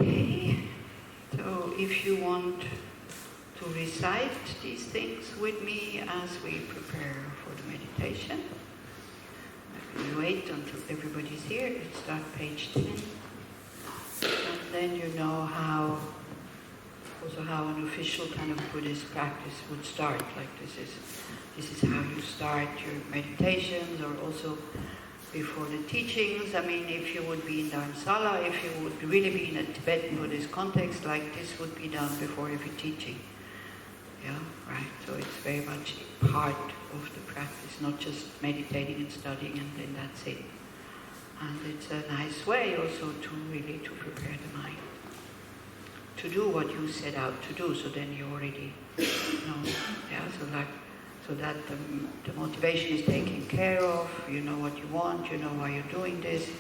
Okay, so if you want to recite these things with me as we prepare for the meditation, we wait until everybody's here. Let's start page 10. And then you know how an official kind of Buddhist practice would start. Like this is how you start your meditations, or also before the teachings. I mean, if you would be in Dharamsala, if you would really be in a Tibetan Buddhist context, like this would be done before every teaching. Yeah, right. So it's very much part of the practice, not just meditating and studying and then that's it. And it's a nice way also to really to prepare the mind to do what you set out to do. So then you already know. Yeah. So that the motivation is taken care of. You know what you want. You know why you're doing this.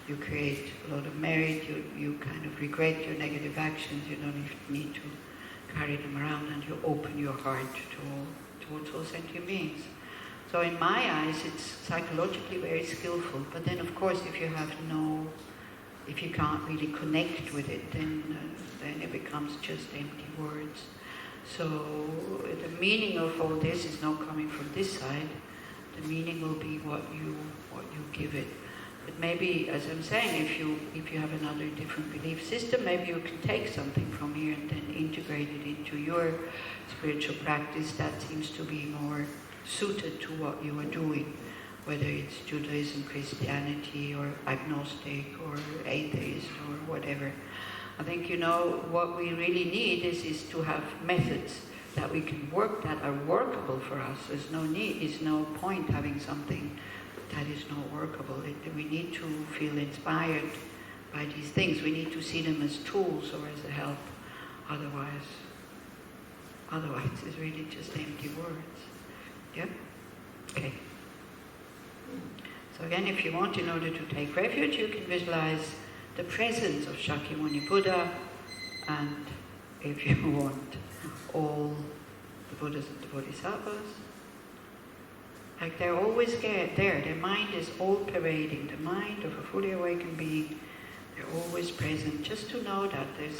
You create a lot of merit. You kind of regret your negative actions. You don't need to carry them around, and you open your heart towards all sentient beings. So in my eyes, it's psychologically very skillful. But then, of course, if you can't really connect with it, then it becomes just empty words. So the meaning of all this is not coming from this side. The meaning will be what you give it. But maybe, as I'm saying, if you have another different belief system, maybe you can take something from here and then integrate it into your spiritual practice that seems to be more suited to what you are doing, whether it's Judaism, Christianity, or agnostic, or atheist, or whatever. I think, what we really need is to have methods that we can work, that are workable for us. There's no point having something that is not workable. We need to feel inspired by these things. We need to see them as tools or as a help. Otherwise it's really just empty words. Yeah? Okay. So again, if you want, in order to take refuge, you can visualize the presence of Shakyamuni Buddha, and if you want, all the Buddhas and the Bodhisattvas. Like they're always there. Their mind is all-pervading. The mind of a fully awakened being, they're always present. Just to know that there's,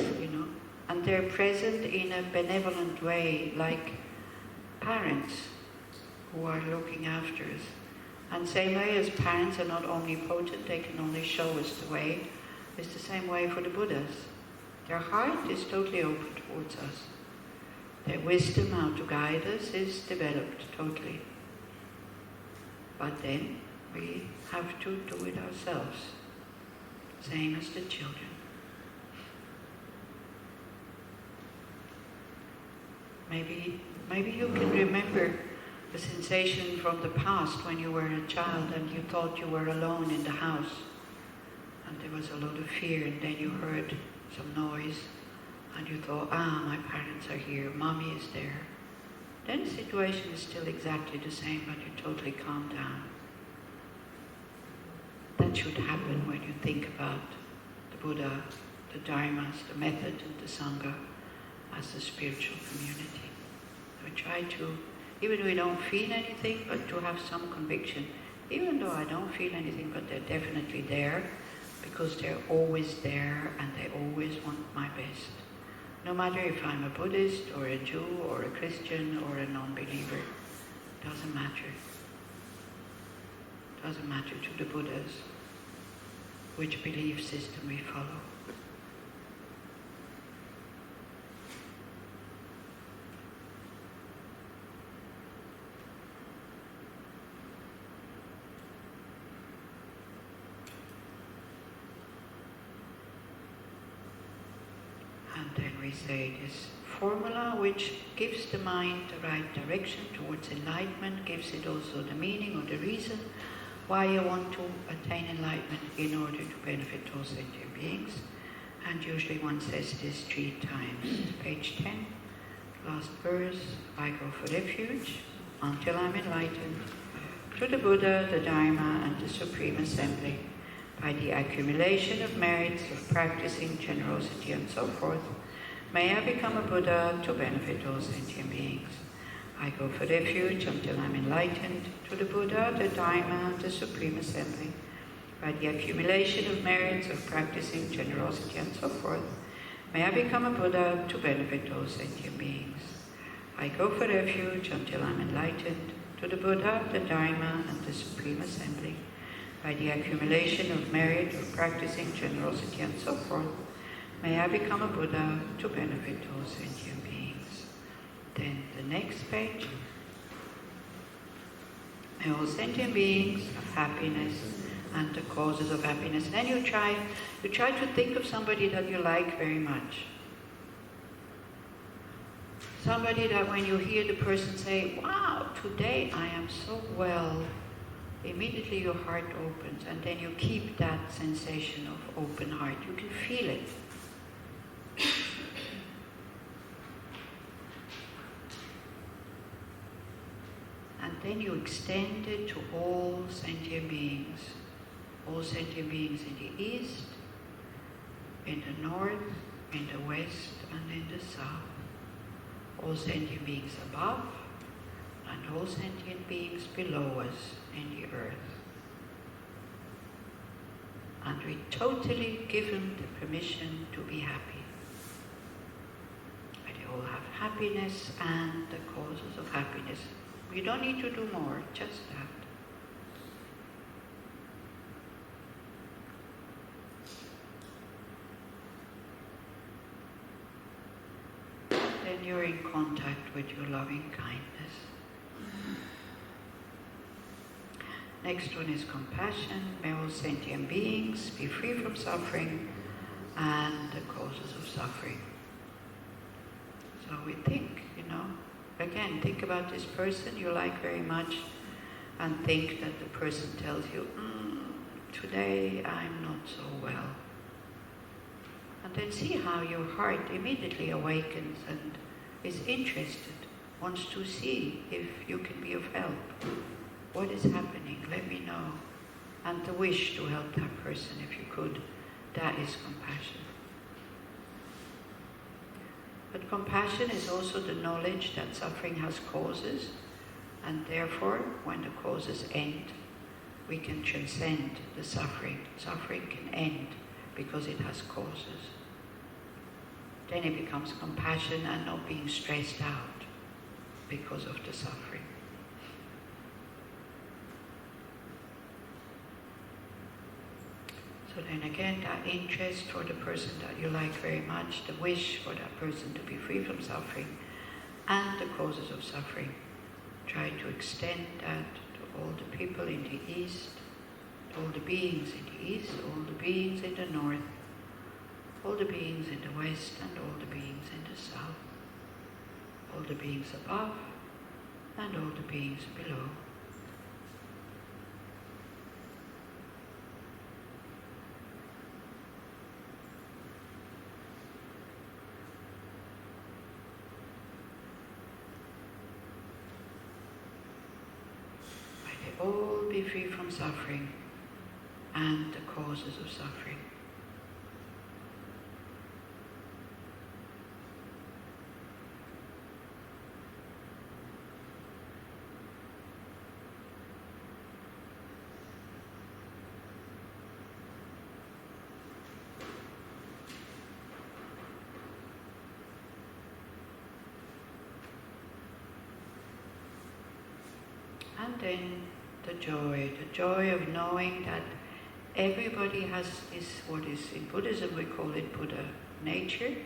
and they're present in a benevolent way, like parents who are looking after us. And same way as parents are not omnipotent, they can only show us the way. It's the same way for the Buddhas. Their heart is totally open towards us. Their wisdom how to guide us is developed totally. But then we have to do it ourselves, same as the children. Maybe you can remember the sensation from the past when you were a child and you thought you were alone in the house and there was a lot of fear, and then you heard some noise and you thought, my parents are here, mommy is there. Then the situation is still exactly the same, but you totally calm down. That should happen when you think about the Buddha, the Dharmas, the method, and the Sangha as the spiritual community. We try to, even if we don't feel anything, but to have some conviction. Even though I don't feel anything, but they're definitely there, because they're always there and they always want my best. No matter if I'm a Buddhist or a Jew or a Christian or a non-believer, doesn't matter. Doesn't matter to the Buddhas which belief system we follow. And then we say this formula which gives the mind the right direction towards enlightenment, gives it also the meaning or the reason why you want to attain enlightenment in order to benefit all sentient beings. And usually one says this 3 times. Page 10, last verse, I go for refuge until I'm enlightened through the Buddha, the Dharma, and the Supreme Assembly, by the accumulation of merits of practicing generosity and so forth. May I become a Buddha to benefit all sentient beings. I go for refuge until I'm enlightened to the Buddha, the Dharma, and the Supreme Assembly. By the accumulation of merits of practicing generosity and so forth, May I become a Buddha to benefit all sentient beings. I go for refuge until I'm enlightened to the Buddha, the Dharma, and the Supreme Assembly. By the accumulation of merit of practicing generosity and so forth, may I become a Buddha to benefit all sentient beings. Then the next page. May all sentient beings have happiness and the causes of happiness. And then you try to think of somebody that you like very much. Somebody that when you hear the person say, wow, today I am so well, immediately your heart opens, and then you keep that sensation of open heart. You can feel it. And then you extend it to all sentient beings in the east, in the north, in the west, and in the south. All sentient beings above, and all sentient beings below us in the earth. And we totally give them the permission to be happy. And they all have happiness and the causes of happiness. We don't need to do more, just that. Then you're in contact with your loving kindness. Next one is compassion. May all sentient beings be free from suffering and the causes of suffering. So we think, again, think about this person you like very much and think that the person tells you, today I'm not so well. And then see how your heart immediately awakens and is interested, wants to see if you can be of help. What is happening? Let me know. And the wish to help that person if you could. That is compassion. But compassion is also the knowledge that suffering has causes, and therefore, when the causes end, we can transcend the suffering. Suffering can end because it has causes. Then it becomes compassion and not being stressed out because of the suffering. So then again, that interest for the person that you like very much, the wish for that person to be free from suffering, and the causes of suffering. Try to extend that to all the people in the East, all the beings in the East, all the beings in the North, all the beings in the West, and all the beings in the South, all the beings above, and all the beings below. All be free from suffering and the causes of suffering. And then the joy of knowing that everybody has this, what is in Buddhism we call it Buddha nature,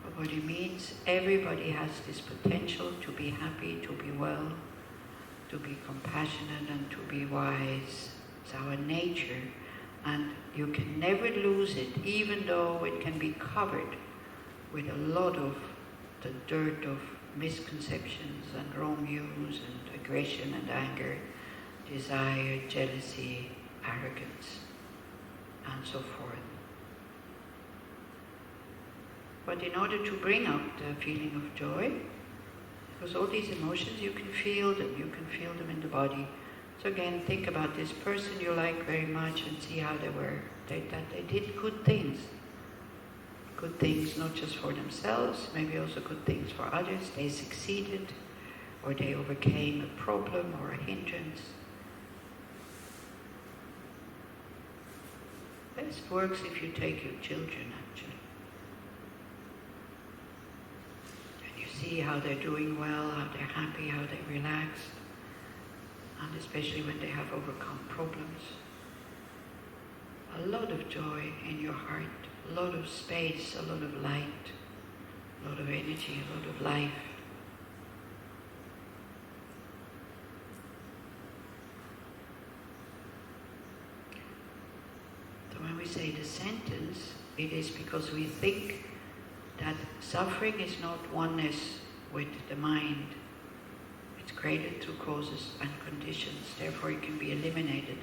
but what it means, everybody has this potential to be happy, to be well, to be compassionate and to be wise. It's our nature, and you can never lose it, even though it can be covered with a lot of the dirt of misconceptions and wrong views and aggression and anger, desire, jealousy, arrogance, and so forth. But in order to bring up the feeling of joy, because all these emotions, you can feel them in the body. So again, think about this person you like very much and see how that they did good things. Good things not just for themselves, maybe also good things for others. They succeeded, or they overcame a problem or a hindrance. Best works if you take your children, actually. see how they're doing well, how they're happy, how they relax, and especially when they have overcome problems. A lot of joy in your heart, a lot of space, a lot of light, a lot of energy, a lot of life. So when we say the sentence, it is because we think that suffering is not oneness with the mind. It's created through causes and conditions, therefore it can be eliminated.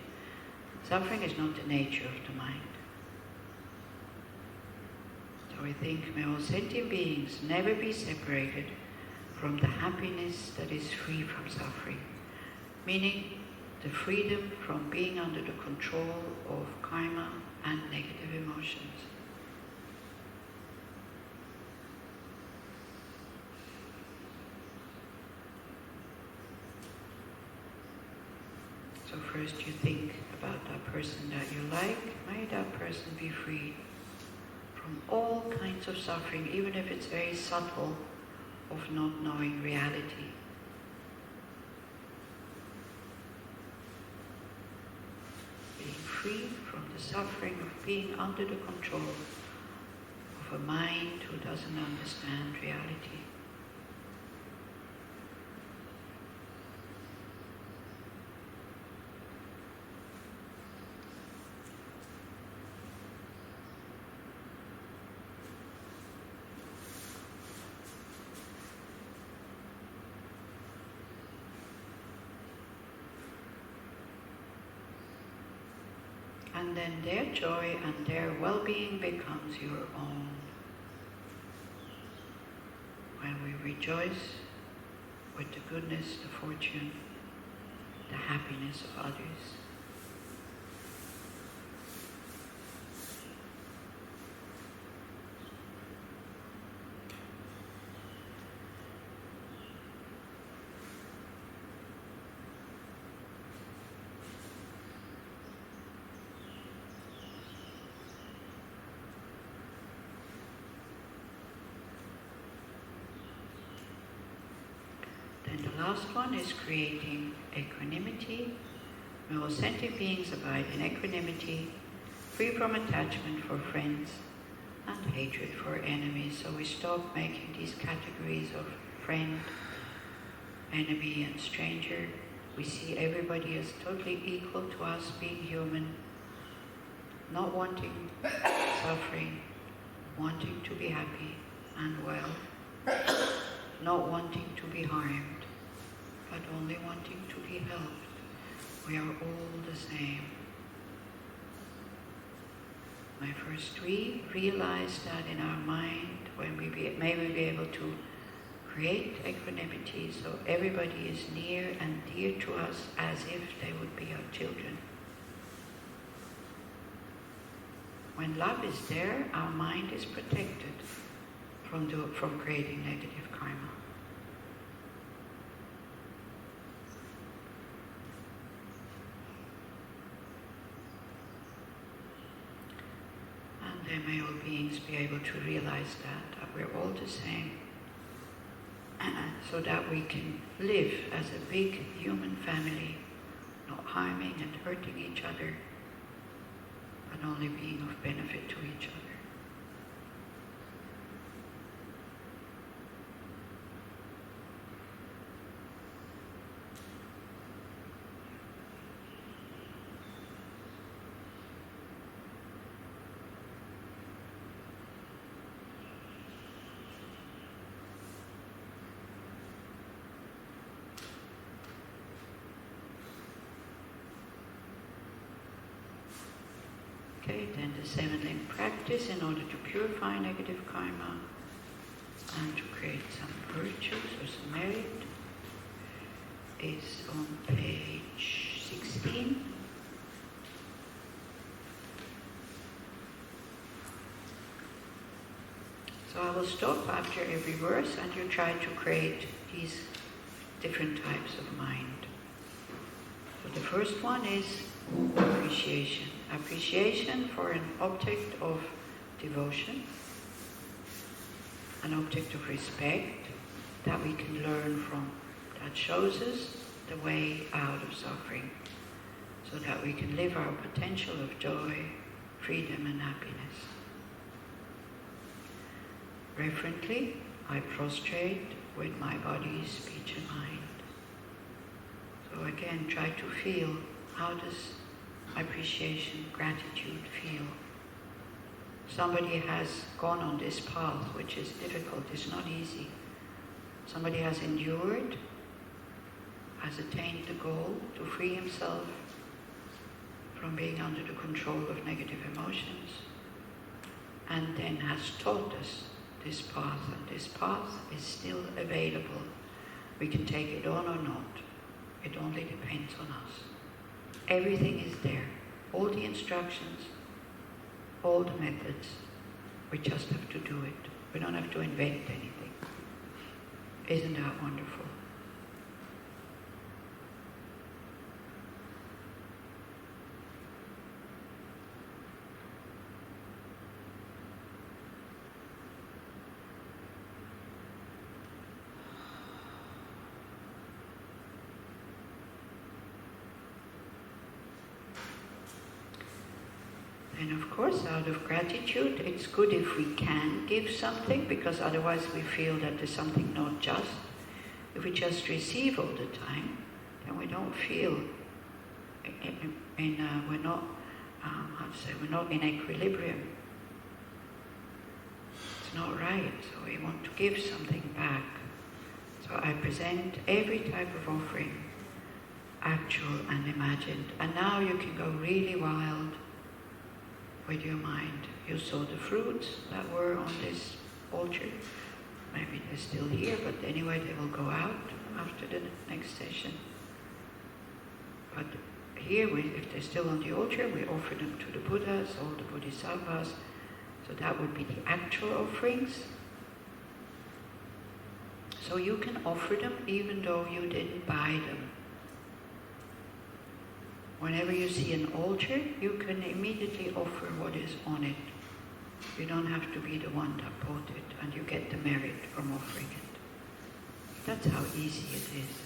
Suffering is not the nature of the mind. So we think, may all sentient beings never be separated from the happiness that is free from suffering, meaning the freedom from being under the control of karma and negative emotions. So first you think about that person that you like, may that person be freed from all kinds of suffering, even if it's very subtle, of not knowing reality. Being free from the suffering of being under the control of a mind who doesn't understand reality. And then their joy and their well-being becomes your own. When we rejoice with the goodness, the fortune, the happiness of others. And the last one is creating equanimity. May all sentient beings abide in equanimity, free from attachment for friends and hatred for enemies. So we stop making these categories of friend, enemy and stranger. We see everybody as totally equal to us, being human, not wanting suffering, wanting to be happy and well, not wanting to be harmed, but only wanting to be helped. We are all the same. May first we realize that in our mind, when may we be able to create equanimity so everybody is near and dear to us as if they would be our children. When love is there, our mind is protected from creating negative karma. And then may all beings be able to realize that we're all the same, so that we can live as a big human family, not harming and hurting each other, but only being of benefit to each other. Okay, then the 7-link practice in order to purify negative karma and to create some virtues or some merit is on page 16. So I will stop after every verse and you try to create these different types of mind. So the first one is appreciation. Appreciation for an object of devotion, an object of respect, that we can learn from, that shows us the way out of suffering, so that we can live our potential of joy, freedom and happiness. Reverently, I prostrate with my body, speech and mind. So again, try to feel, how does appreciation, gratitude feel? Somebody has gone on this path, which is difficult, it's not easy. Somebody has endured, has attained the goal to free himself from being under the control of negative emotions, and then has taught us this path, and this path is still available. We can take it on or not. It only depends on us. Everything is there. All the instructions, all the methods. We just have to do it. We don't have to invent anything. Isn't that wonderful? And of course, out of gratitude, it's good if we can give something, because otherwise we feel that there's something not just. If we just receive all the time, then we don't feel, we're not, we're not in equilibrium. It's not right, so we want to give something back. So I present every type of offering, actual and imagined. And now you can go really wild with your mind. You saw the fruits that were on this altar. Maybe they're still here, but anyway, they will go out after the next session. But here, if they're still on the altar, we offer them to the Buddhas, all the Bodhisattvas. So that would be the actual offerings. So you can offer them even though you didn't buy them. Whenever you see an altar, you can immediately offer what is on it. You don't have to be the one that bought it, and you get the merit from offering it. That's how easy it is.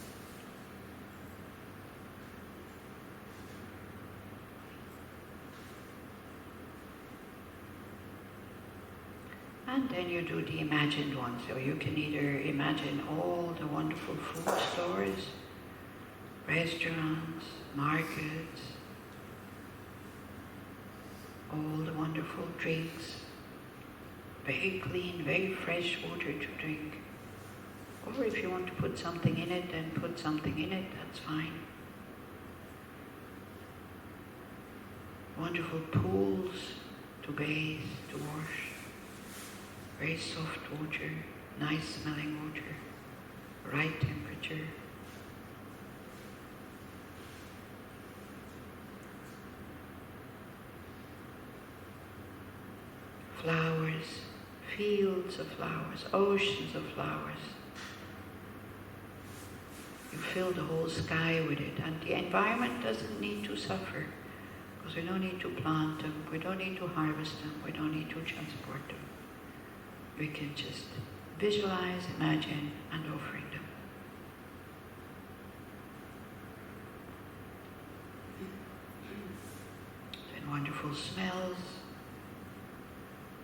And then you do the imagined one. So you can either imagine all the wonderful food stores, restaurants, markets, all the wonderful drinks, very clean, very fresh water to drink. Or if you want to put something in it, then put something in it, that's fine. Wonderful pools to bathe, to wash, very soft water, nice smelling water, right temperature. Flowers, fields of flowers, oceans of flowers. You fill the whole sky with it, and the environment doesn't need to suffer, because we don't need to plant them, we don't need to harvest them, we don't need to transport them. We can just visualize, imagine, and offering them. Then wonderful smells.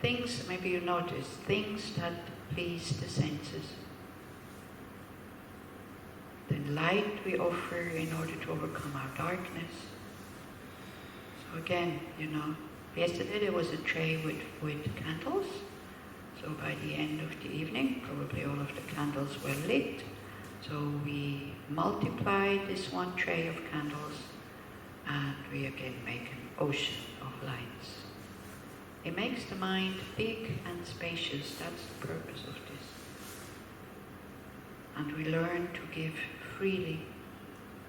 Things, maybe you notice, things that please the senses. Then light we offer in order to overcome our darkness. So again, yesterday there was a tray with candles. So by the end of the evening, probably all of the candles were lit. So we multiply this one tray of candles, and we again make an ocean of lights. It makes the mind big and spacious. That's the purpose of this. And we learn to give freely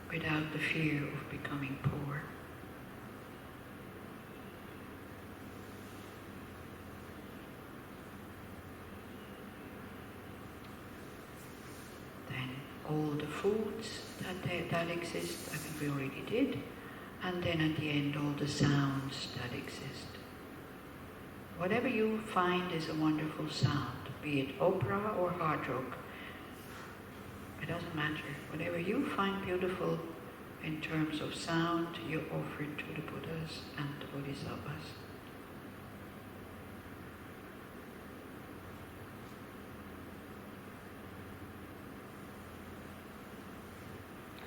without the fear of becoming poor. Then all the foods that exist, I think we already did. And then at the end, all the sounds that exist. Whatever you find is a wonderful sound, be it opera or hard rock. It doesn't matter. Whatever you find beautiful in terms of sound, you offer it to the Buddhas and the Bodhisattvas.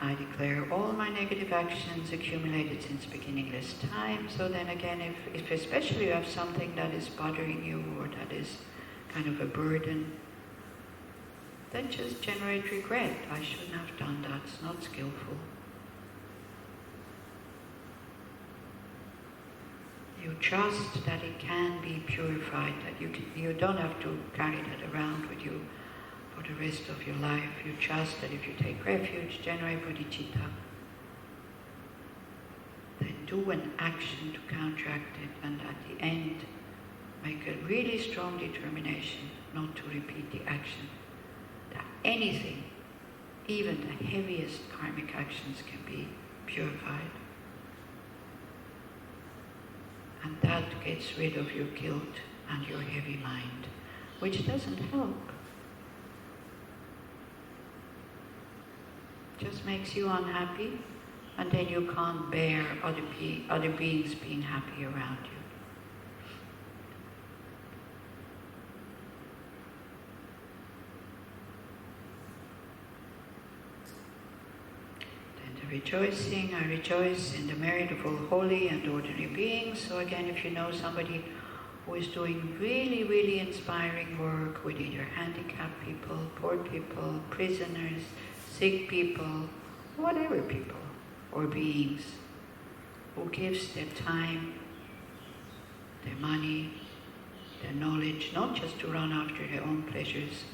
I declare all my negative actions accumulated since beginningless time. So then again, if especially you have something that is bothering you or that is kind of a burden, then just generate regret. I shouldn't have done that. It's not skillful. You trust that it can be purified, that you don't have to carry that around with you for the rest of your life. You trust that if you take refuge, generate bodhicitta, then do an action to counteract it, and at the end, make a really strong determination not to repeat the action. That anything, even the heaviest karmic actions, can be purified. And that gets rid of your guilt and your heavy mind, which doesn't help. Just makes you unhappy, and then you can't bear other beings being happy around you. Then the rejoicing, I rejoice in the merit of all holy and ordinary beings. So again, if you know somebody who is doing really, really inspiring work with either handicapped people, poor people, prisoners, sick people, whatever people or beings, who gives their time, their money, their knowledge, not just to run after their own pleasures,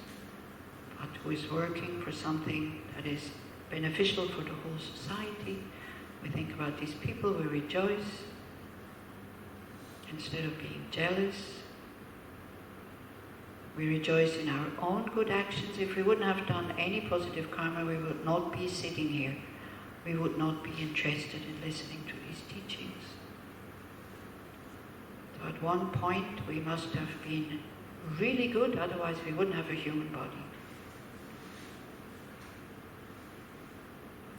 but who is working for something that is beneficial for the whole society. We think about these people, we rejoice, instead of being jealous. We rejoice in our own good actions. If we wouldn't have done any positive karma, we would not be sitting here. We would not be interested in listening to these teachings. So at one point we must have been really good, otherwise we wouldn't have a human body.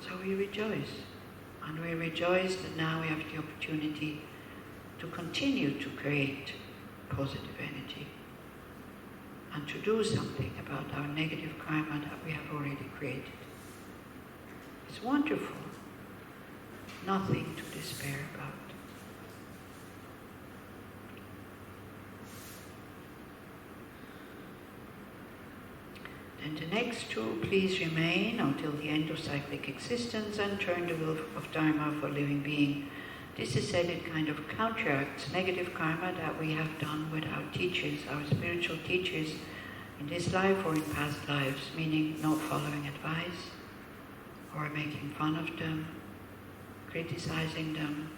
So we rejoice. And we rejoice that now we have the opportunity to continue to create positive energy and to do something about our negative karma that we have already created. It's wonderful. Nothing to despair about. Then the next two, please remain until the end of cyclic existence and turn the wheel of Dharma for living being. This is said it kind of counteracts negative karma that we have done with our teachers, our spiritual teachers, in this life or in past lives, meaning not following advice, or making fun of them, criticizing them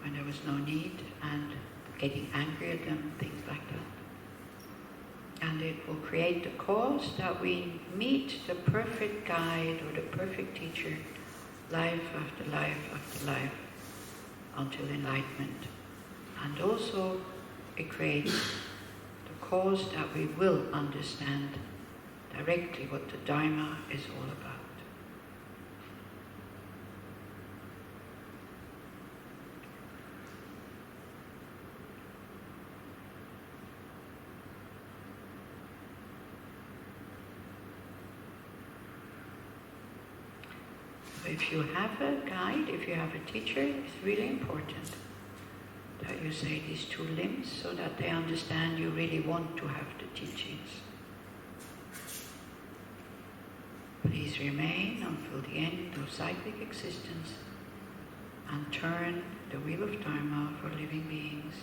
when there was no need, and getting angry at them, things like that. And it will create the cause that we meet the perfect guide or the perfect teacher life after life after life until enlightenment. And also it creates the cause that we will understand directly what the Dharma is all about. If you have a guide, if you have a teacher, it's really important that you say these two limbs so that they understand you really want to have the teachings. Please remain until the end of cyclic existence and turn the wheel of Dharma for living beings.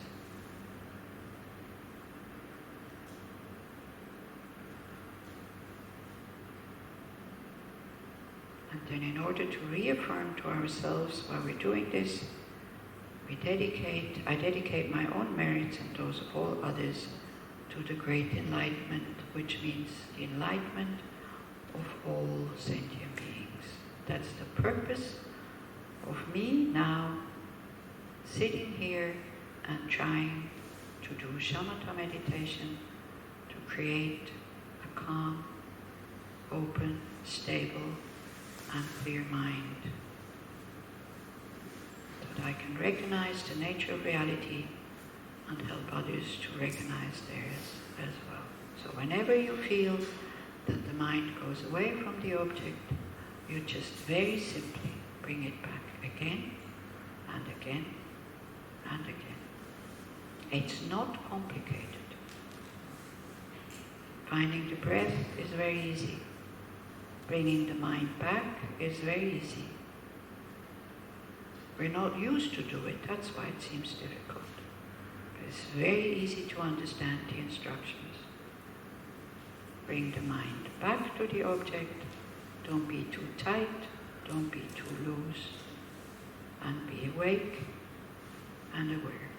And then in order to reaffirm to ourselves while we're doing this, I dedicate my own merits and those of all others to the great enlightenment, which means the enlightenment of all sentient beings. That's the purpose of me now sitting here and trying to do shamatha meditation, to create a calm, open, stable, and clear mind. So that I can recognize the nature of reality and help others to recognize theirs as well. So whenever you feel that the mind goes away from the object, you just very simply bring it back again and again and again. It's not complicated. Finding the breath is very easy. Bringing the mind back is very easy. We're not used to do it, that's why it seems difficult. But it's very easy to understand the instructions. Bring the mind back to the object. Don't be too tight, don't be too loose. And be awake and aware.